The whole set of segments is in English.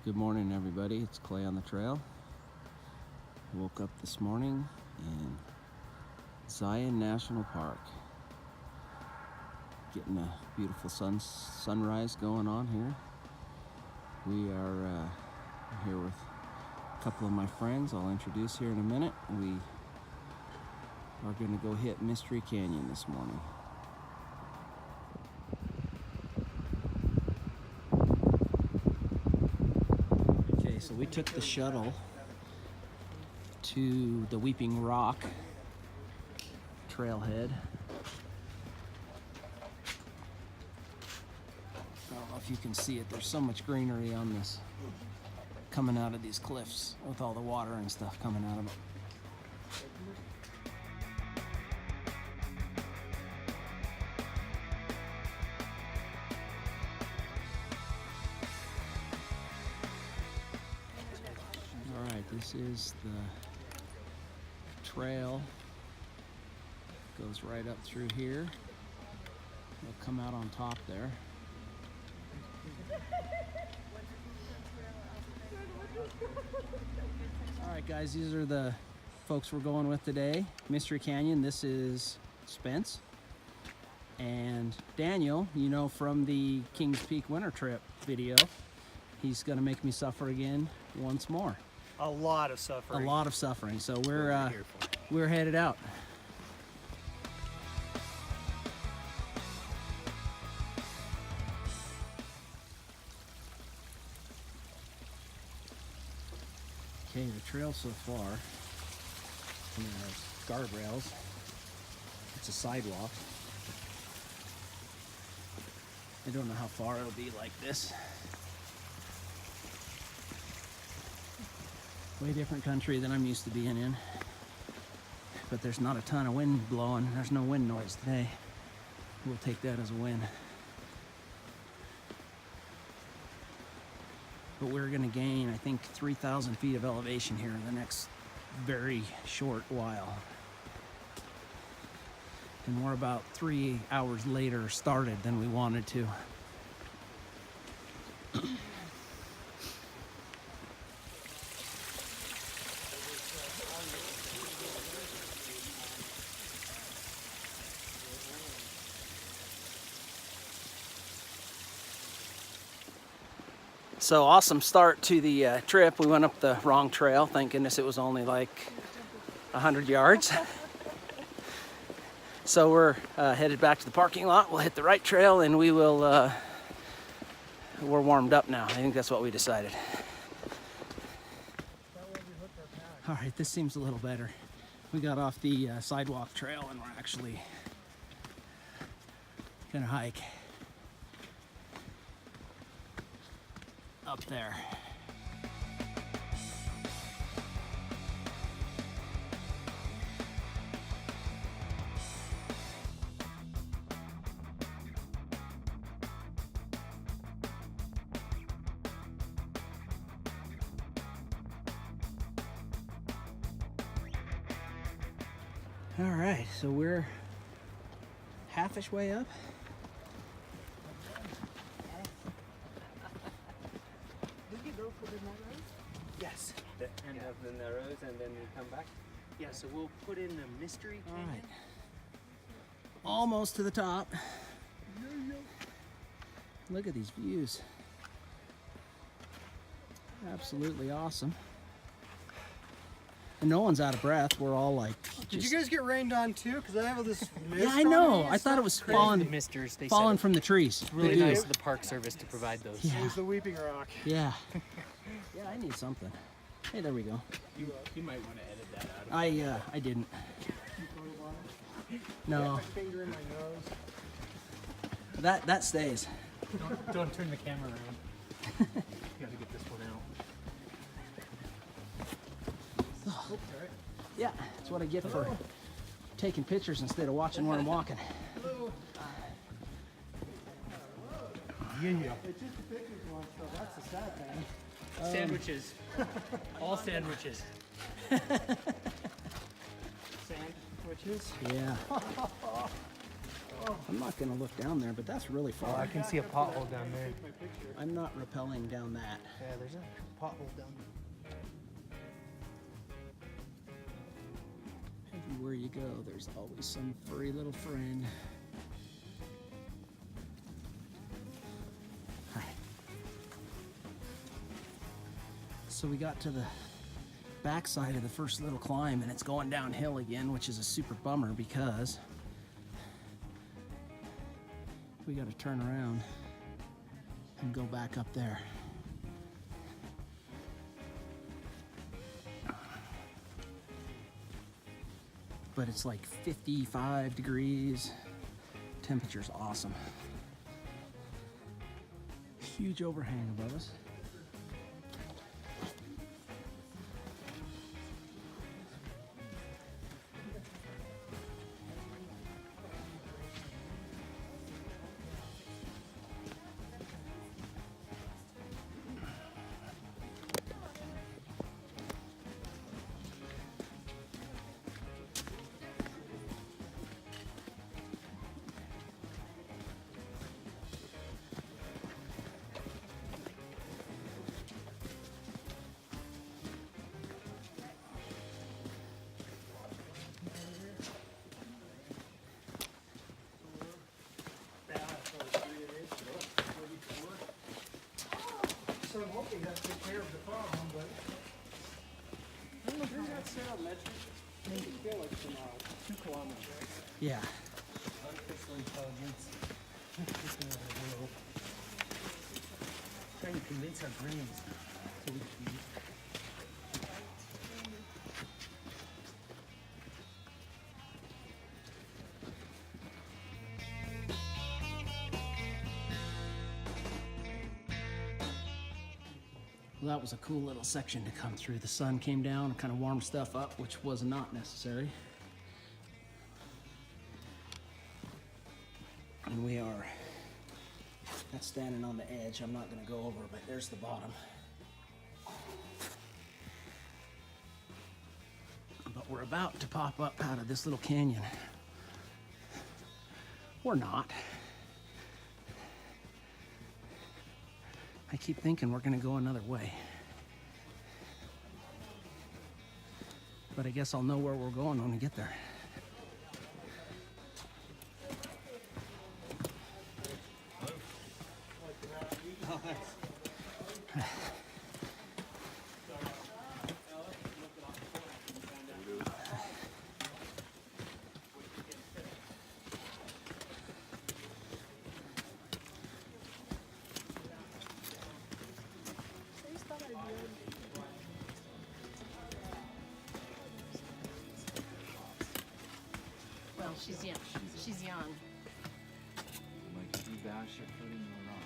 Good morning, everybody. It's Clay on the trail. Woke up this morning in Zion National Park. Getting a beautiful sunrise going on here. We are here with a couple of my friends I'll introduce here in a minute. We are going to go hit Mystery Canyon this morning. So we took the shuttle to the Weeping Rock trailhead. I don't know if you can see it. There's so much greenery on this, coming out of these cliffs with all the water and stuff coming out of it. This is the trail. Goes right up through here. It'll come out on top there. Alright guys, these are the folks we're going with today. Mystery Canyon. This is Spence. And Daniel, you know from the Kings Peak winter trip video. He's gonna make me suffer again once more. A lot of suffering. A lot of suffering. So we're headed out. Okay, the trail so far, there's guardrails. It's a sidewalk. I don't know how far it'll be like this. Way different country than I'm used to being in. But there's not a ton of wind blowing. There's no wind noise today. We'll take that as a win. But we're gonna gain, I think, 3,000 feet of elevation here in the next very short while. And we're about 3 hours later started than we wanted to. So awesome start to the trip. We went up the wrong trail. Thank goodness it was only like 100 yards. So we're headed back to the parking lot. We'll hit the right trail and we will, we're warmed up now. I think that's what we decided. All right, this seems a little better. We got off the sidewalk trail and we're actually gonna hike up there. All right, so we're half-ish way up. Yes. The end of the narrows and then we come back? Yeah, so we'll put in the Mystery Canyon. All right. Almost to the top. Look at these views. Absolutely awesome. And no one's out of breath. We're all like Did you guys get rained on too? Because I have this mist. Yeah, I know. I thought it was The falling misters, they falling said from the trees. it's really They do. nice of the Park Service to provide those. Yeah. It was the Weeping Rock. Yeah. Yeah, I need something. Hey, there we go. You might want to edit that out. I didn't. No. Finger in my nose. That stays. Don't turn the camera around. You gotta get this one out. Yeah, that's what I get for taking pictures instead of watching where I'm walking. Yeah. It's just the pictures one, so that's the sad thing. Sandwiches. All sandwiches. Sandwiches. Yeah. I'm not gonna look down there, but that's really Oh, I far. can see a pothole down there. I'm not rappelling down that. Yeah, there's a pothole down there. Everywhere you go, there's always some furry little friend. Hi. So we got to the backside of the first little climb, and it's going downhill again, which is a super bummer because we got to turn around and go back up there. But it's like 55 degrees. Temperature's awesome. Huge overhang above us. So I'm hoping that takes care of the problem, but I don't know if you're not set on metric. I feel like it's 2 kilometers, right? Yeah. Artificial intelligence. Trying to convince our brains so we can. Well, that was a cool little section to come through. The sun came down and kind of warmed stuff up, which was not necessary. And we are, that's standing on the edge. I'm not gonna go over, but there's the bottom. But we're about to pop up out of this little canyon. Or not. I keep thinking we're gonna go another way. But I guess I'll know where we're going when we get there. Well, she's young. She's young. Like you bash your footing in the rock.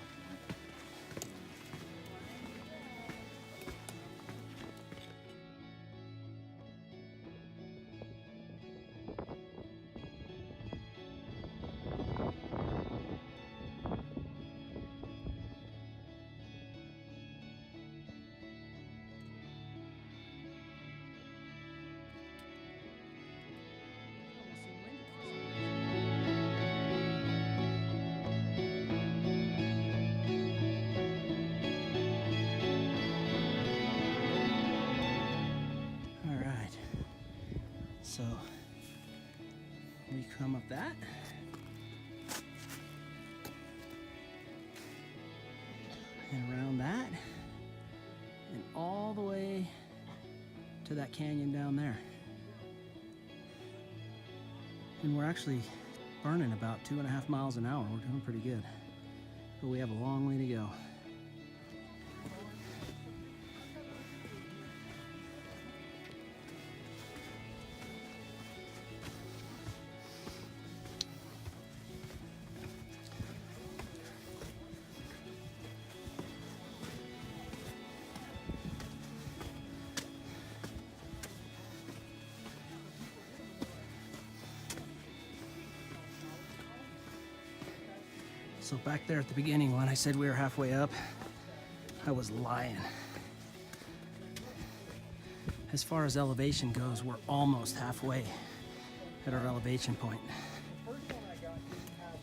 All right. So we come up that. And around that. And all the way to that canyon down there. And we're actually burning about 2.5 miles an hour. We're doing pretty good. But we have a long way to go. So back there at the beginning when I said we were halfway up, I was lying. As far as elevation goes, we're almost halfway at our elevation point. The first one I got didn't have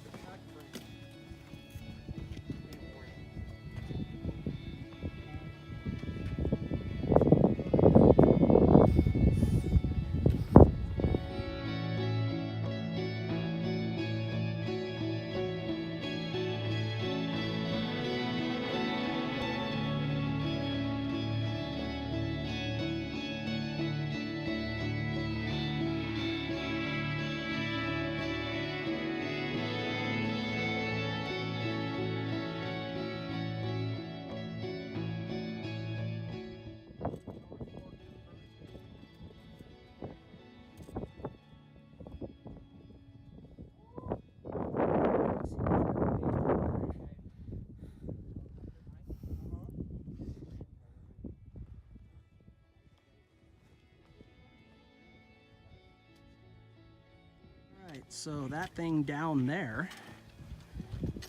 So that thing down there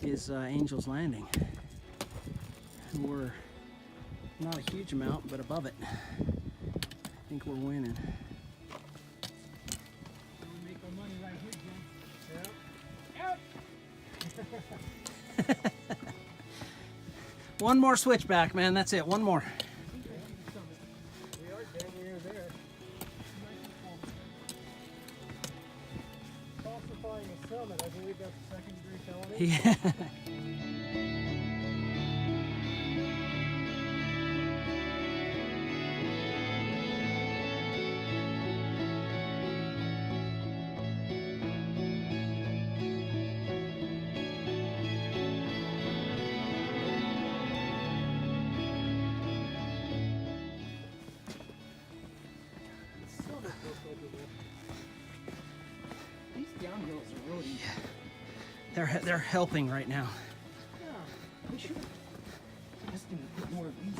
is Angel's Landing. We're not a huge amount, but above it. I think we're winning. We make our money right here, Jim. Yep. One more switchback, man. That's it. One more. We are dead near there. Falsifying a summit, I believe that's a second-degree felony. Yeah. These downhills are really... They're helping right now. Yeah, we should have tested a bit more of these.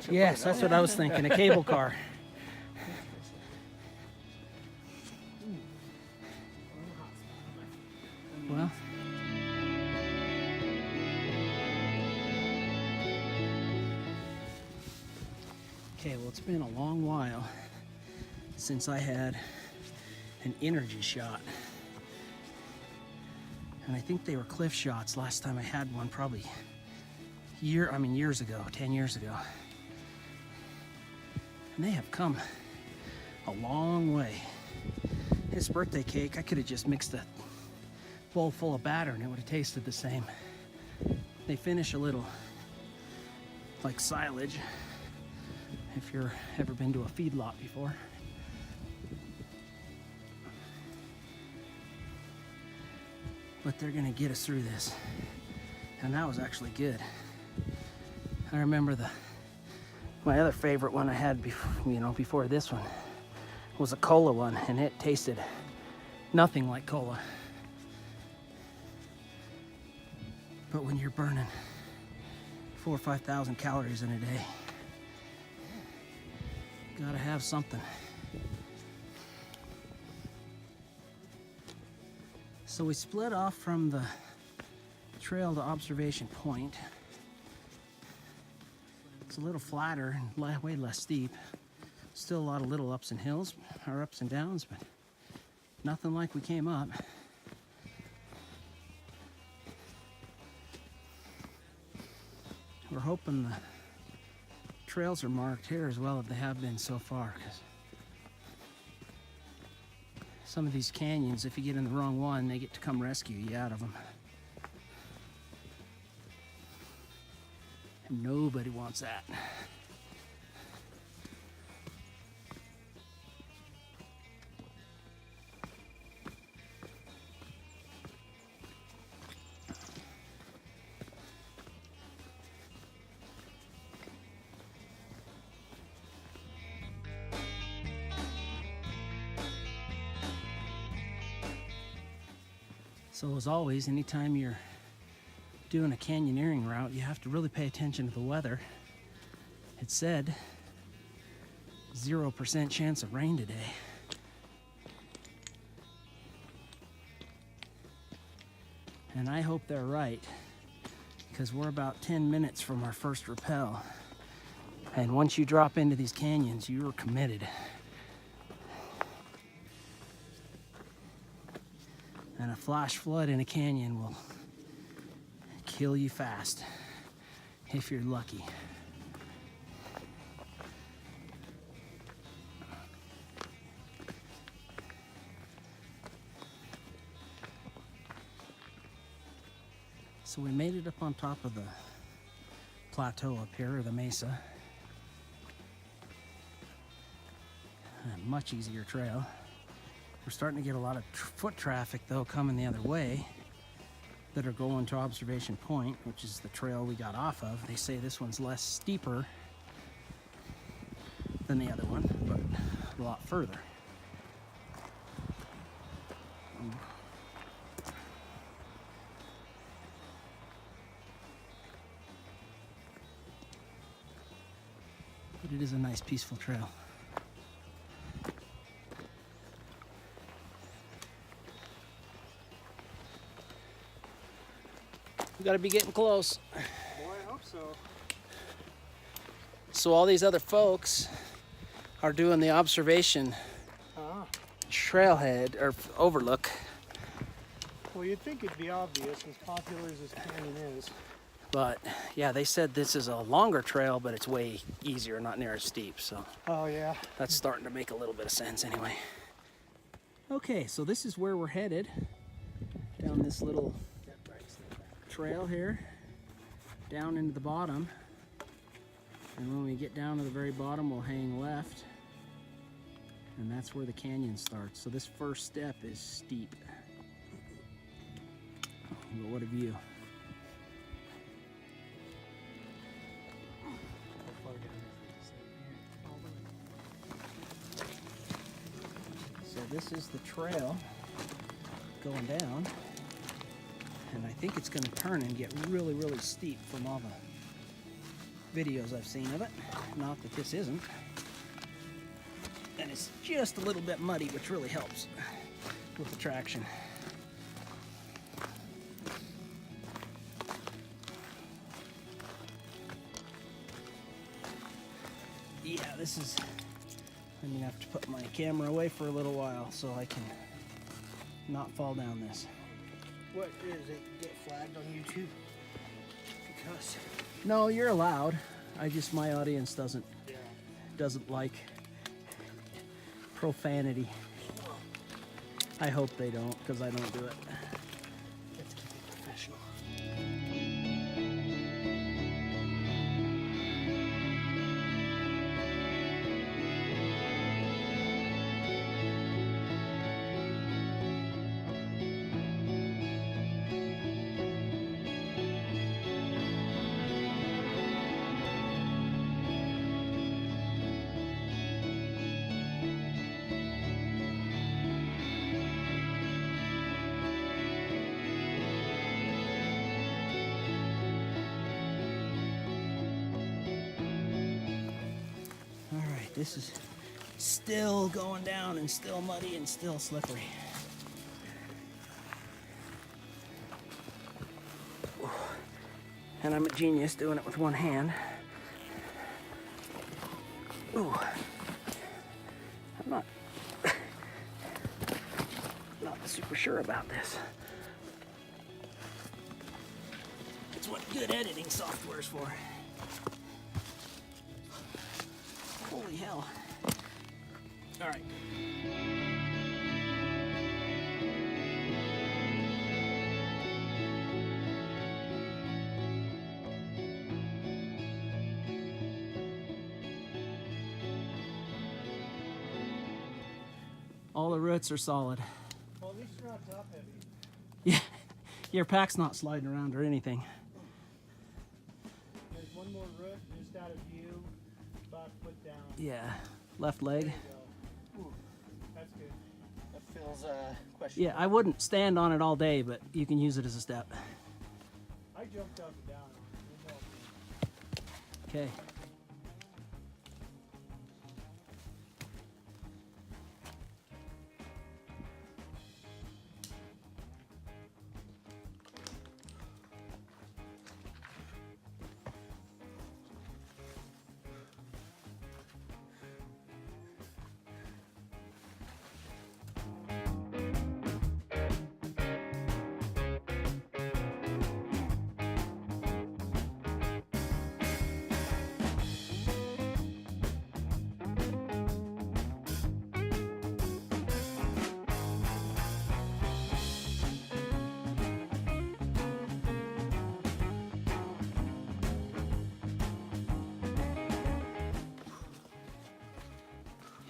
Yes, that's what I was thinking. A cable car. Well. Okay, well, it's been a long while since I had an energy shot. And I think they were cliff shots last time I had one, probably years ago, 10 years ago. And they have come a long way. His birthday cake, I could have just mixed a bowl full of batter and it would have tasted the same. They finish a little like silage, if you've ever been to a feedlot before. But they're gonna get us through this. And that was actually good. I remember my other favorite one I had before this one was a cola one, and it tasted nothing like cola. But when you're burning 4,000 or 5,000 calories in a day, you gotta have something. So we split off from the trail to Observation Point. It's a little flatter and way less steep. Still a lot of little ups and hills, or ups and downs, but nothing like we came up. We're hoping the trails are marked here as well, if they have been so far, because some of these canyons, if you get in the wrong one, they get to come rescue you out of them. And nobody wants that. So as always, anytime you're doing a canyoneering route, you have to really pay attention to the weather. It said 0% chance of rain today. And I hope they're right, because we're about 10 minutes from our first rappel. And once you drop into these canyons, you are committed. And a flash flood in a canyon will kill you fast, if you're lucky. So we made it up on top of the plateau up here, or the mesa. A much easier trail. We're starting to get a lot of foot traffic though coming the other way that are going to Observation Point, which is the trail we got off of. They say this one's less steeper than the other one, but a lot further. But it is a nice peaceful trail. We gotta be getting close. Boy, I hope so. So all these other folks are doing the observation Ah. trailhead or overlook. Well, you'd think it'd be obvious as popular as this canyon is. But yeah, they said this is a longer trail, but it's way easier, not near as steep. So Oh, yeah. that's starting to make a little bit of sense anyway. Okay, so this is where we're headed. Down this little trail here, down into the bottom. And when we get down to the very bottom, we'll hang left. And that's where the canyon starts. So this first step is steep. But what a view. So this is the trail going down. And I think it's going to turn and get really, really steep from all the videos I've seen of it. Not that this isn't. And it's just a little bit muddy, which really helps with the traction. Yeah, this is, I'm gonna have to put my camera away for a little while so I can not fall down this. What is it? Get flagged on YouTube? Because. No, you're allowed. My audience doesn't like profanity. I hope they don't, because I don't do it. Let's keep it professional. This is still going down and still muddy and still slippery. And I'm a genius doing it with one hand. Ooh. I'm not super sure about this. It's what good editing software is for. Holy hell. All right. All the roots are solid. Well, at least you're not top heavy. Yeah, your pack's not sliding around or anything. There's one more root just out of view, about a foot down. Yeah, left leg. There you go. Ooh, that's good. That feels questionable. Yeah, I wouldn't stand on it all day, but you can use it as a step. I jumped up and down on it. Okay.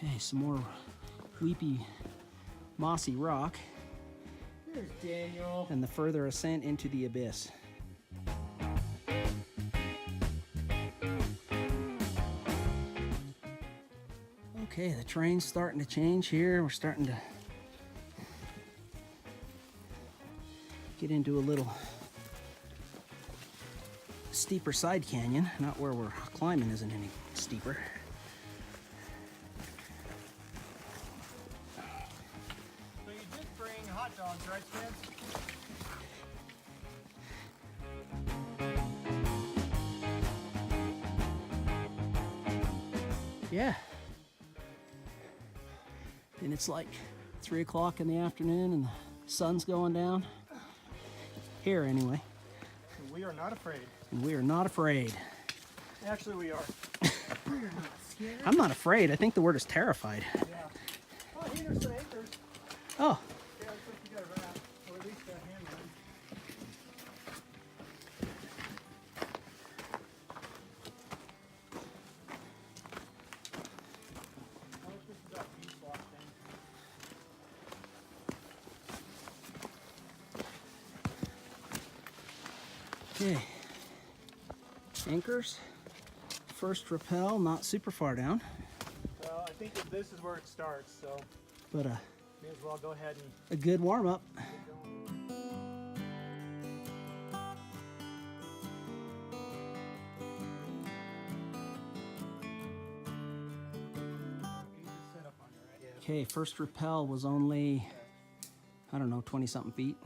Okay, some more weepy, mossy rock, There's Daniel. and the further ascent into the abyss. Okay, the terrain's starting to change here. We're starting to get into a little steeper side canyon. Not where we're climbing isn't any steeper. So you did bring hot dogs, right, Spence? Yeah. And it's like 3 o'clock in the afternoon and the sun's going down. Here, anyway. We are not afraid. And we are not afraid. Actually, we are. I'm not afraid. I think the word is terrified. Yeah. Oh, hey, there's some anchors. Oh, Yeah, looks like you got a wrap, or at least a hand line. I wish this was that beach lock thing. okay. Anchors. First rappel, not super far down, Well, I think that this is where it starts, so but may as well go ahead and a good warm up. get going. You just set up on it, right? Okay, first rappel was only, I don't know, 20 something feet.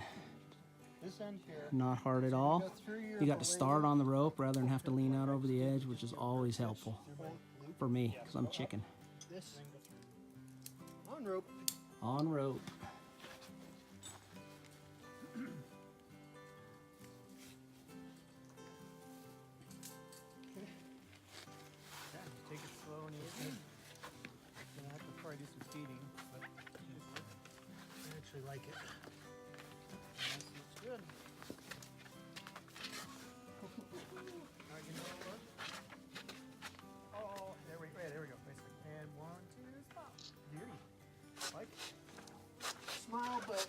This end here. Not hard at all. Go through your You got to start on the rope rather than have to lean out over the edge, which is always helpful for me because I'm chicken. this on rope. On rope. Yeah, take it slow and easy. Gonna have to probably do some feeding, but I actually like it. Yes, it's good. Now you know what? Oh, there we go. Yeah, there we go. Basically. And 1, 2, stop. Beauty. Like it. Smile, but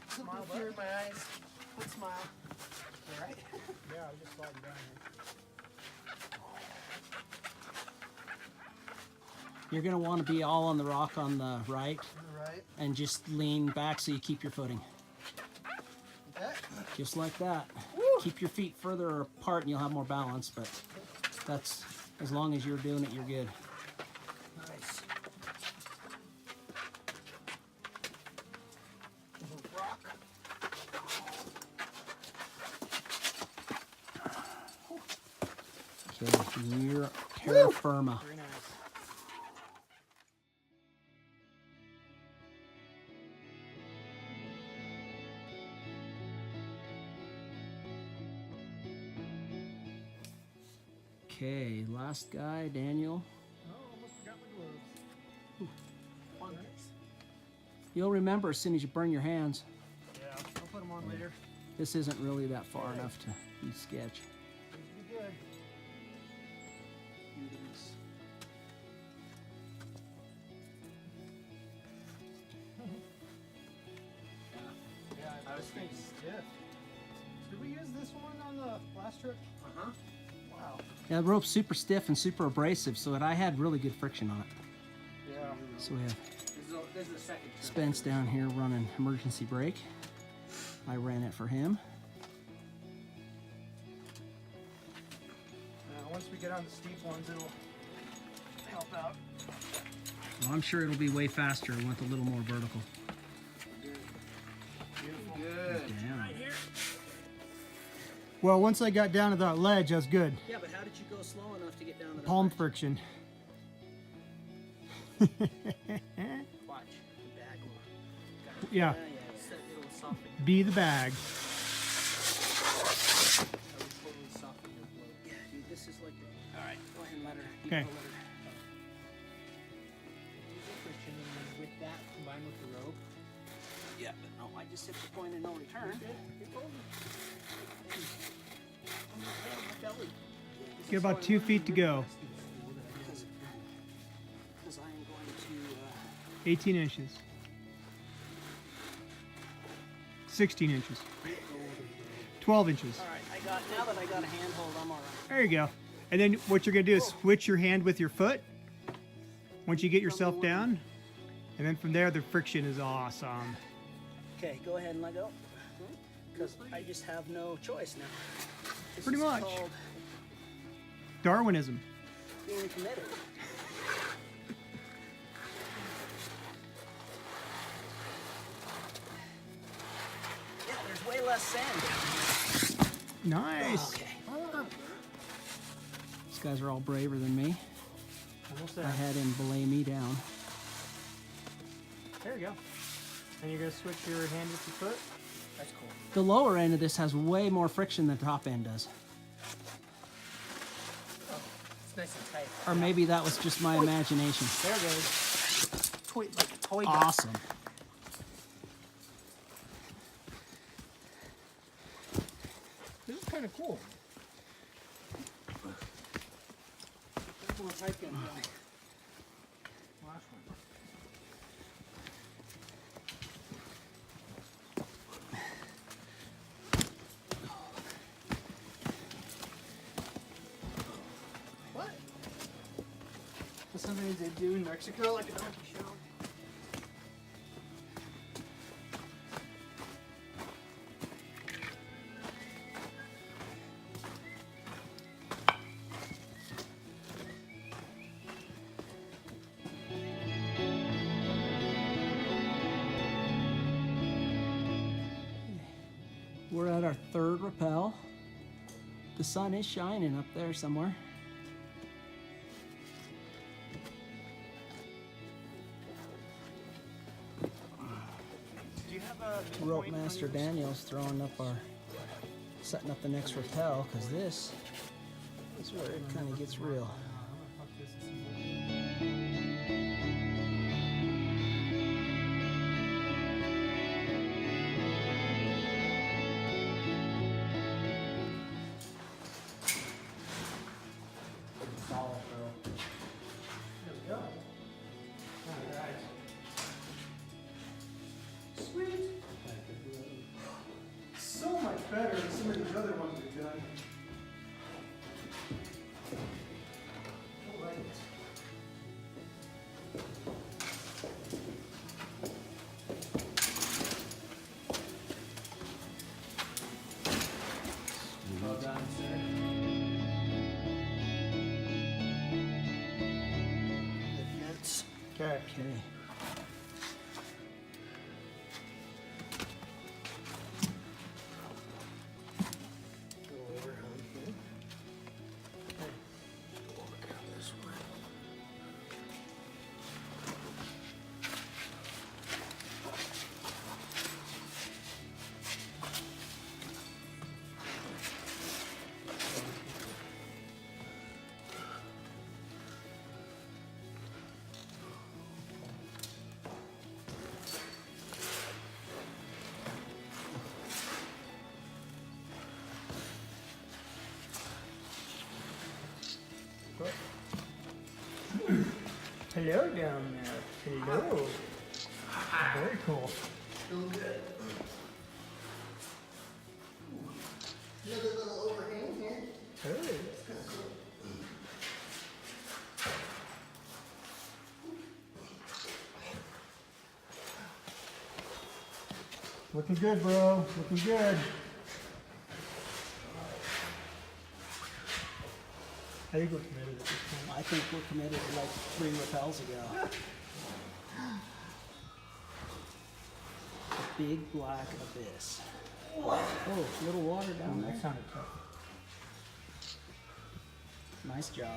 Smile, tear in but my eyes. But smile. All right. yeah, I was just sliding down here. You're going to want to be all on the rock on the right All right. and just lean back so you keep your footing. Okay. Just like that. Keep your feet further apart and you'll have more balance, but that's, as long as you're doing it, you're good. Nice. Little rock. Okay, you're terra firma. Very nice. Okay, last guy, Daniel. Oh, almost forgot my gloves. You'll remember as soon as you burn your hands. Yeah, I'll put them on later. This isn't really that far enough to be sketch. Seems to be good. Yeah, I was thinking stiff. Did we use this one on the last trip? Uh-huh. Wow. Yeah, the rope's super stiff and super abrasive, so I had really good friction on it. Yeah. So we have This is the second trip. Spence down here running emergency brake. I ran it for him. Once we get on the steep ones, it'll help out. Well, I'm sure it'll be way faster with a little more vertical. Beautiful. Good. Damn. Well, once I got down to that ledge, I was good. Yeah, but how did you go slow enough to get down to that Palm ledge? friction. Watch. The bag will... Yeah. It'll soften. Be the bag. That would totally soften your blow. Yeah, dude, this is like the... All right, go ahead and let her... you Okay. go let her- Use the friction and then with that combined with the rope. Yeah, but no, I just hit the point of no return. Get about 2 feet to go. Because I am going to... 18 inches. 16 inches. 12 inches. All right, now that I got a handhold, I'm all right. There you go. And then what you're going to do is switch your hand with your foot once you get yourself down. And then from there, the friction is awesome. Okay, go ahead and let go. Because I just have no choice now. This Pretty is much. called Darwinism. being committed. Yeah, there's way less sand down Nice. here. Okay. These guys are all braver than me. Almost I there. had him belay me down. There you go. And you're gonna switch your hand with your foot. That's cool. The lower end of this has way more friction than the top end does. Oh, it's nice and tight. Or maybe that was just my imagination. There it goes. Toy, like a toy gun. Awesome. This is kind of cool. There's more hiking than the last one. What? That's something they do in Mexico, like a donkey show. We're at our third rappel. The sun is shining up there somewhere. Do you have a Rope Master Daniel's throwing up setting up the next rappel, because this is where it kind of gets real. So much better than some of these other ones we've done. I like it. Well done, sir. The fence. Okay. Okay. Go over on here. Okay. Work out this way. Hello down there. Hello. Very cool. Feel good. Another little overhang here. Hey. Looking good, bro. Looking good. I think we're committed at this point. I think we're committed like 3 rappels ago. The big black abyss. Oh, little water down That there. sounded tough. Nice job.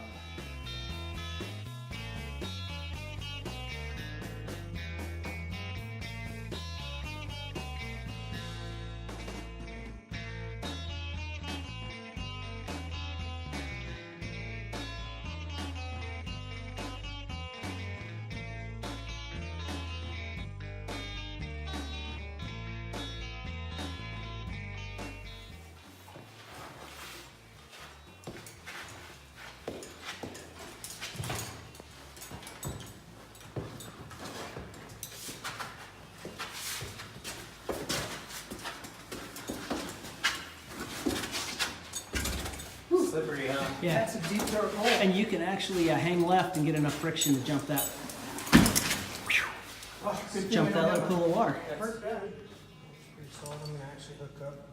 Slippery, huh? Yeah, That's a deep dark hole. and you can actually hang left and get enough friction to jump that Oh, good thing jump I that don't little have a- pool of water. First bed. Pretty solid. I'm gonna actually hook up.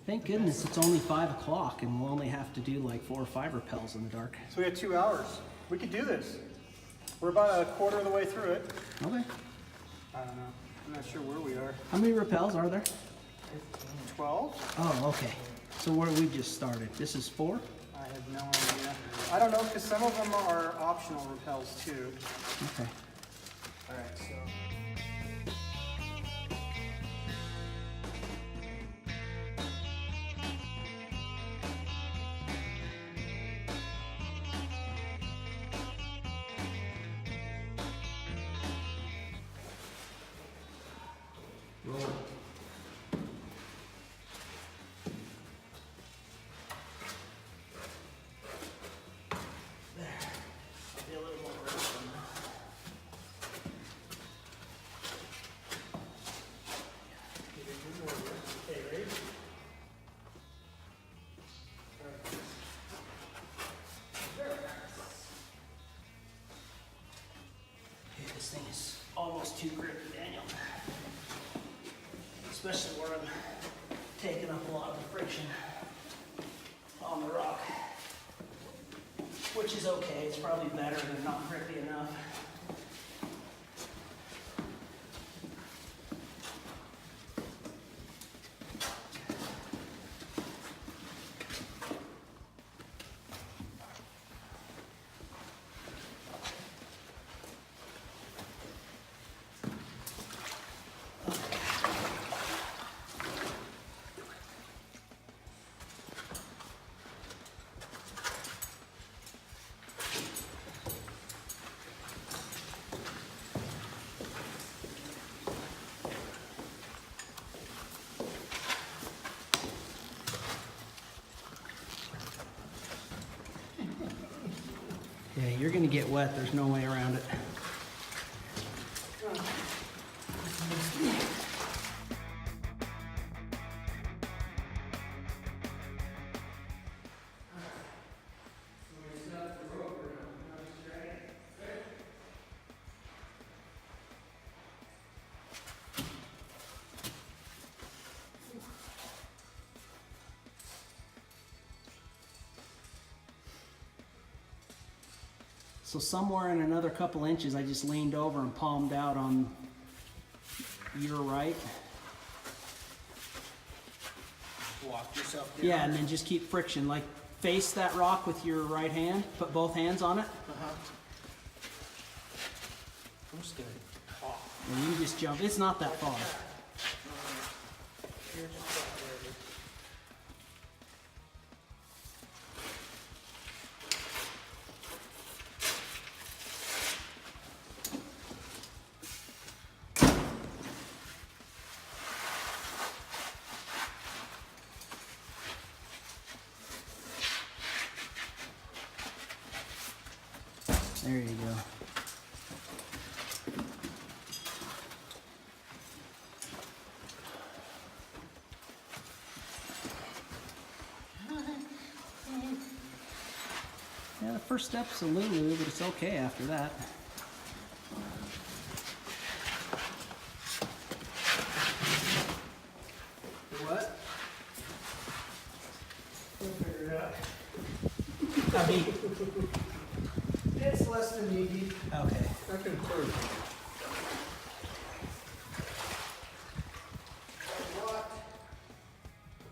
Thank goodness it's only 5 o'clock and we'll only have to do like 4 or 5 rappels in the dark. So we got 2 hours. We could do this. We're about a quarter of the way through it. Okay. I don't know. I'm not sure where we are. How many rappels are there? 12? Oh, okay. So where we just started, this is 4? I have no idea. I don't know, because some of them are optional rappels too. Okay. All right, so. This thing is almost too grippy, Daniel. Especially where I'm taking up a lot of the friction on the rock. Which is okay, it's probably better than not grippy enough. Yeah, you're gonna get wet, there's no way around it. So somewhere in another couple inches, I just leaned over and palmed out on your right. Walk yourself down. Yeah, and then just keep friction. Like face that rock with your right hand, put both hands on it. I'm just gonna talk. And you just jump. It's not that far. You're just about ready. There you go. Yeah, the first step's a Lulu, but it's okay after that. What? We'll figure it out. I mean, It's less than knee deep. okay. I can prove.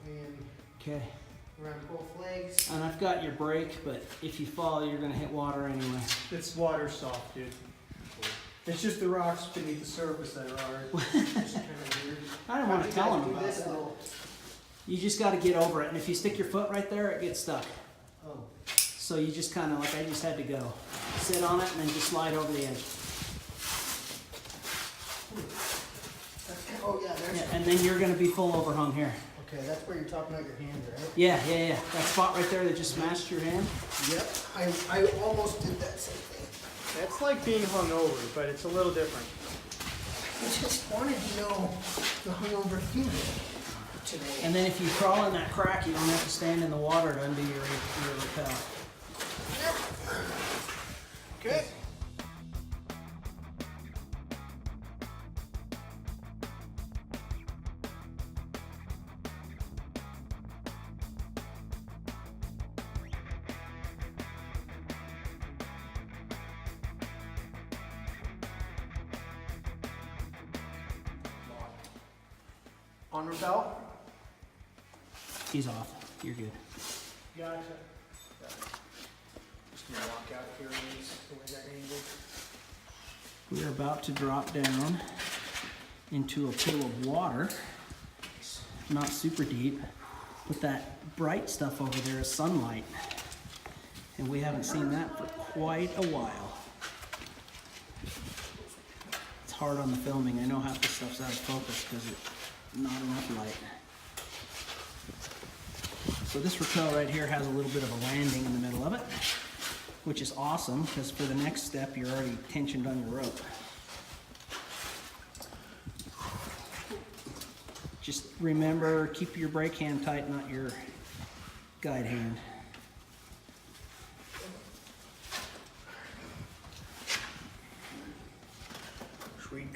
And Okay. around both legs. And I've got your brake, but if you fall, you're gonna hit water anyway. It's water soft, dude. It's just the rocks beneath the surface that are just kind of weird. I don't want to tell them about this that. little. You just got to get over it, and if you stick your foot right there, it gets stuck. Oh. So you just kind of, like I just had to go. Sit on it and then just slide over the edge. Oh yeah, there's. Yeah, and then you're going to be full overhung here. Okay, that's where you're talking about your hand, right? Yeah. That spot right there that just smashed your hand. Yep. I almost did that same thing. That's like being hungover, but it's a little different. I just wanted to know the hungover feeling today. And then if you crawl in that crack, you don't have to stand in the water to undo your rappel. Okay. On rappel. He's off. You're good. Gotcha. Just gonna walk out here and use the way that angle. We're about to drop down into a pool of water. It's not super deep, but that bright stuff over there is sunlight. And we haven't seen that for quite a while. It's hard on the filming. I know half the stuff's out of focus because it's not enough light. So this rappel right here has a little bit of a landing in the middle of it, which is awesome because for the next step you're already tensioned on your rope. Just remember, keep your brake hand tight, not your guide hand. Sweet.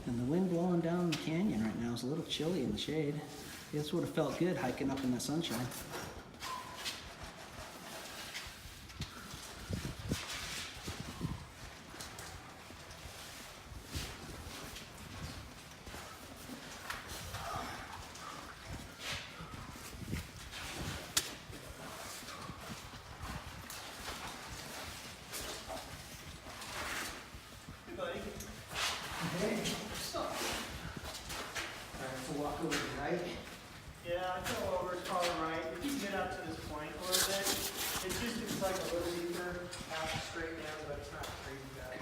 And the wind blowing down the canyon right now is a little chilly in the shade. This would have felt good hiking up in the sunshine. Hey, buddy. Okay, stop. Alright, so walk over to the right. Yeah, I go over, it's probably right. If you get out to this point a little bit, it's like a little deeper, half straight down, but it's not crazy bad.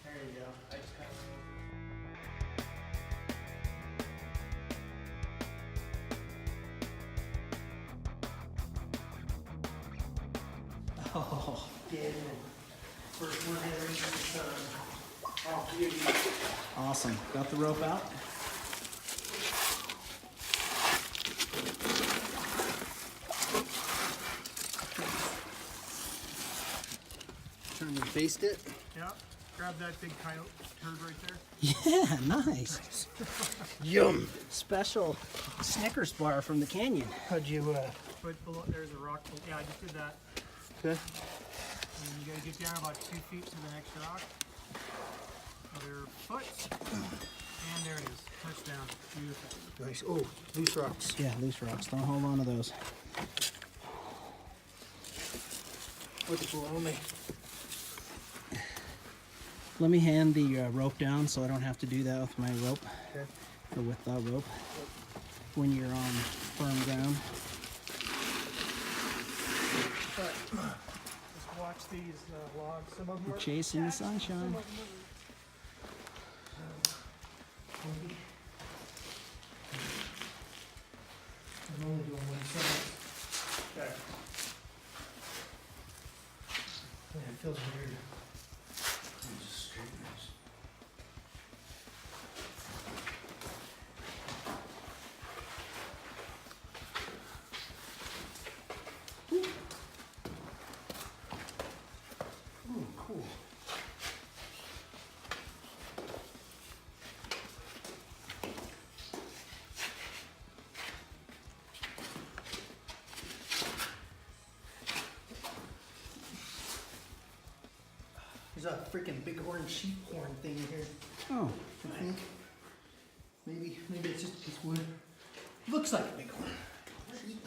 There you go. I just kind of Oh, did. First one had reached the sun. Oh, beauty. awesome. Got the rope out? Trying to baste it. Yeah, grab that big coyote turd right there. Yeah, nice. Yum. Special Snickers bar from the canyon. How'd you, But below, there's a rock. Yeah, I just did that. okay? And you gotta get down about 2 feet to the next rock. Other foot. And there it is. Touchdown. Beautiful. Nice. Oh, loose rocks. Yeah, loose rocks. Don't hold on to those. What's below me? Let me hand the rope down so I don't have to do that with my rope, Okay. or with the rope, when you're on firm ground. Just watch these logs. Some of them are Chasing the attached, some sunshine. of them I'm only doing one side. are- Okay. Yeah, it feels weird. Ooh, cool. There's a freaking bighorn sheep horn thing in here. Oh, I think. Maybe it's just a piece of wood. Looks like a bighorn. Sheep.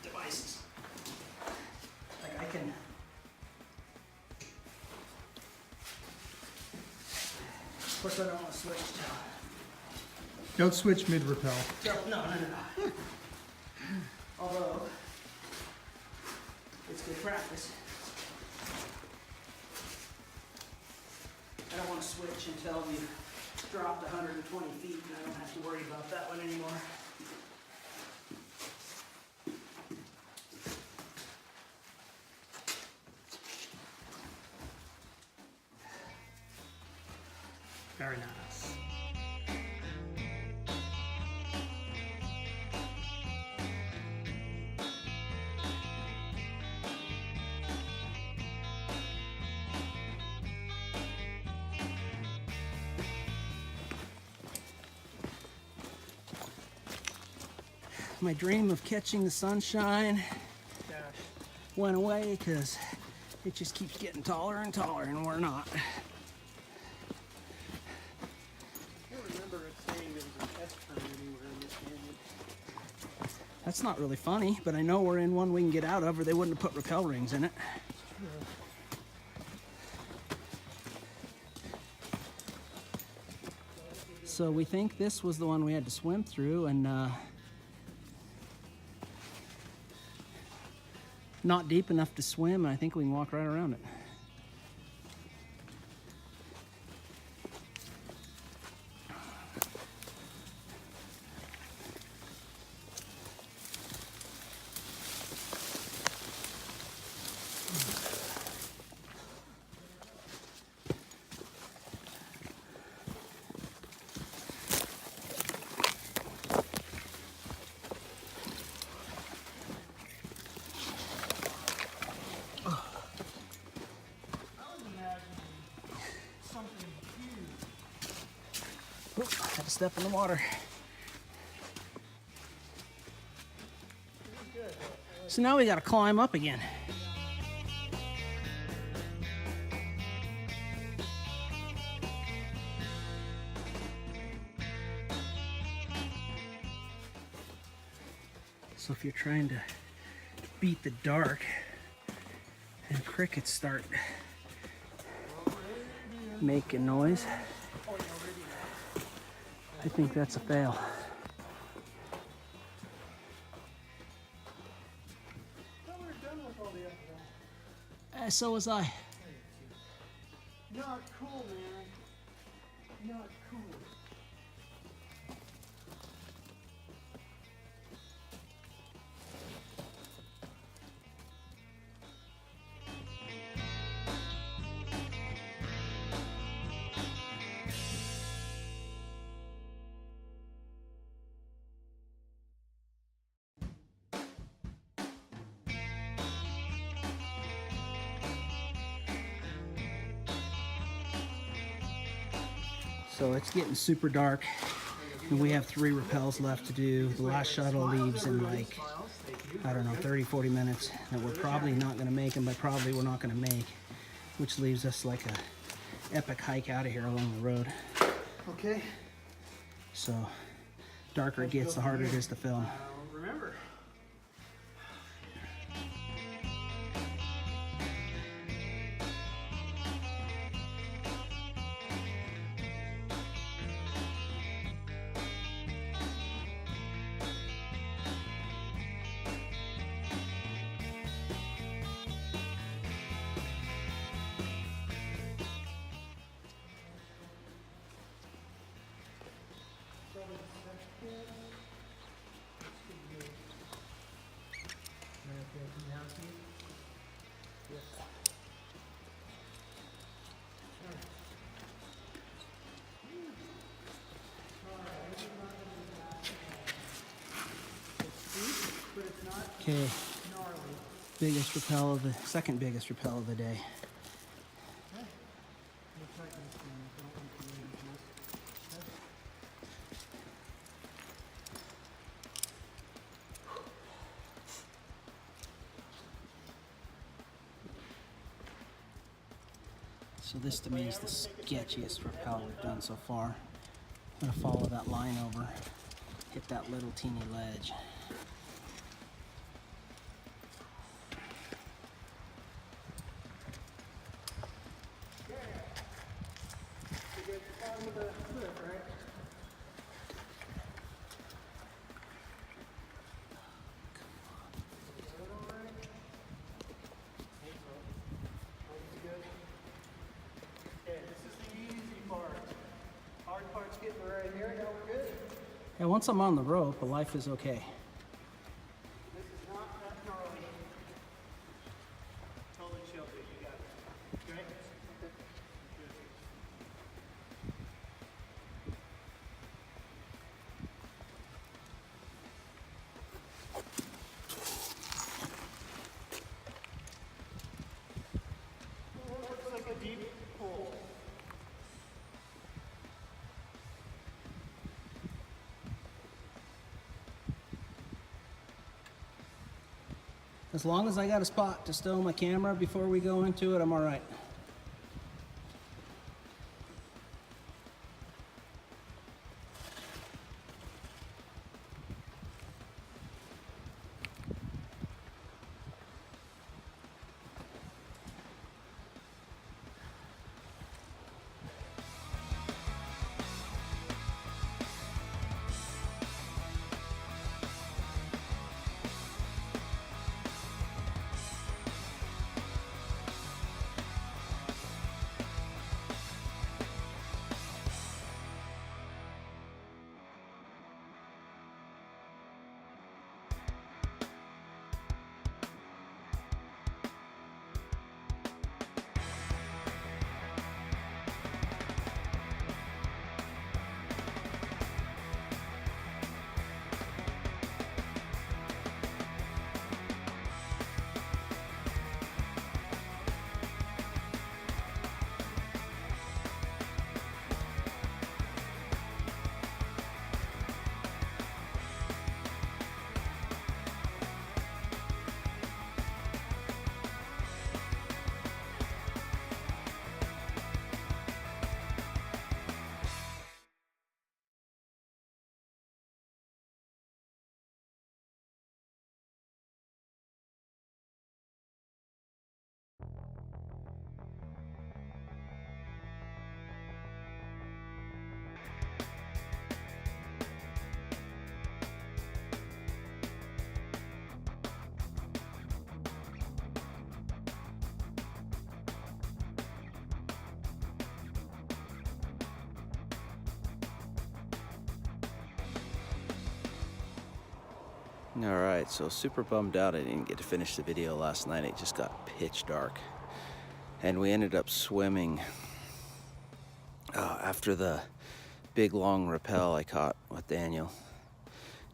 devices. Like I can. Of course, I don't want to switch to. Don't switch mid-rappel. No. Although, it's good practice. I don't want to switch until we've dropped 120 feet and I don't have to worry about that one anymore. staring at us. My dream of catching the sunshine Dash. went away because it just keeps getting taller and taller, and we're not. I don't remember it saying there was an S turn anywhere in this canyon. That's not really funny, but I know we're in one we can get out of, or they wouldn't have put rappel rings in it. So we think this was the one we had to swim through, and not deep enough to swim, and I think we can walk right around it. Oop, had to step in the water. So now we got to climb up again. So if you're trying to beat the dark and crickets start making noise, I think that's a fail. So was I. Not cool, man. Not cool. So it's getting super dark, and we have 3 rappels left to do. The last shuttle leaves in like, I don't know, 30, 40 minutes, and we're probably not going to make them, but probably we're not going to make, which leaves us like a epic hike out of here along the road. Okay. So darker it gets, the harder it is to film. Remember. Okay, biggest rappel of the, second biggest rappel of the day. So this to me is the sketchiest rappel we've done so far. I'm gonna follow that line over, hit that little teeny ledge. Yeah, once I'm on the rope, the life is okay. This is not that gnarly. Totally chill, dude. You got it. Okay? As long as I got a spot to stow my camera before we go into it, I'm all right. Alright, so super bummed out I didn't get to finish the video last night. It just got pitch dark. And we ended up swimming after the big long rappel I caught with Daniel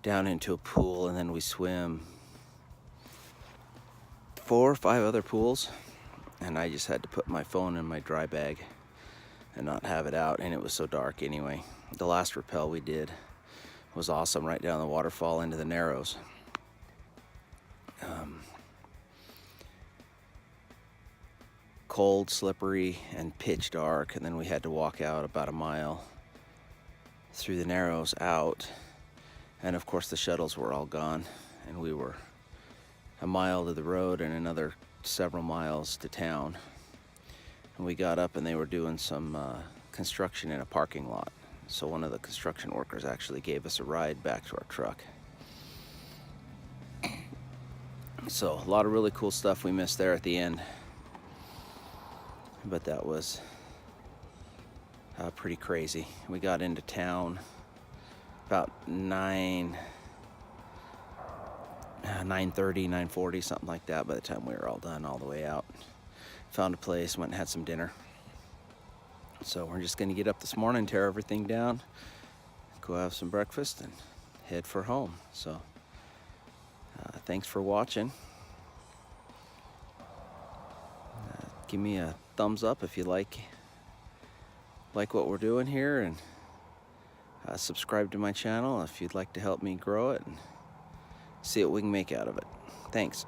down into a pool, and then we swim 4 or 5 other pools, and I just had to put my phone in my dry bag and not have it out, and it was so dark anyway. The last rappel we did was awesome, right down the waterfall into the Narrows. Cold, slippery, and pitch dark, and then we had to walk out about a mile through the Narrows out, and of course the shuttles were all gone, and we were a mile to the road and another several miles to town. And we got up and they were doing some construction in a parking lot. So one of the construction workers actually gave us a ride back to our truck. So a lot of really cool stuff we missed there at the end. But that was pretty crazy. We got into town about 9:30, 9:40, something like that by the time we were all done all the way out. Found a place, went and had some dinner. So we're just gonna get up this morning, tear everything down, go have some breakfast, and head for home. So thanks for watching. Give me a thumbs up if you like what we're doing here, and subscribe to my channel if you'd like to help me grow it and see what we can make out of it. Thanks.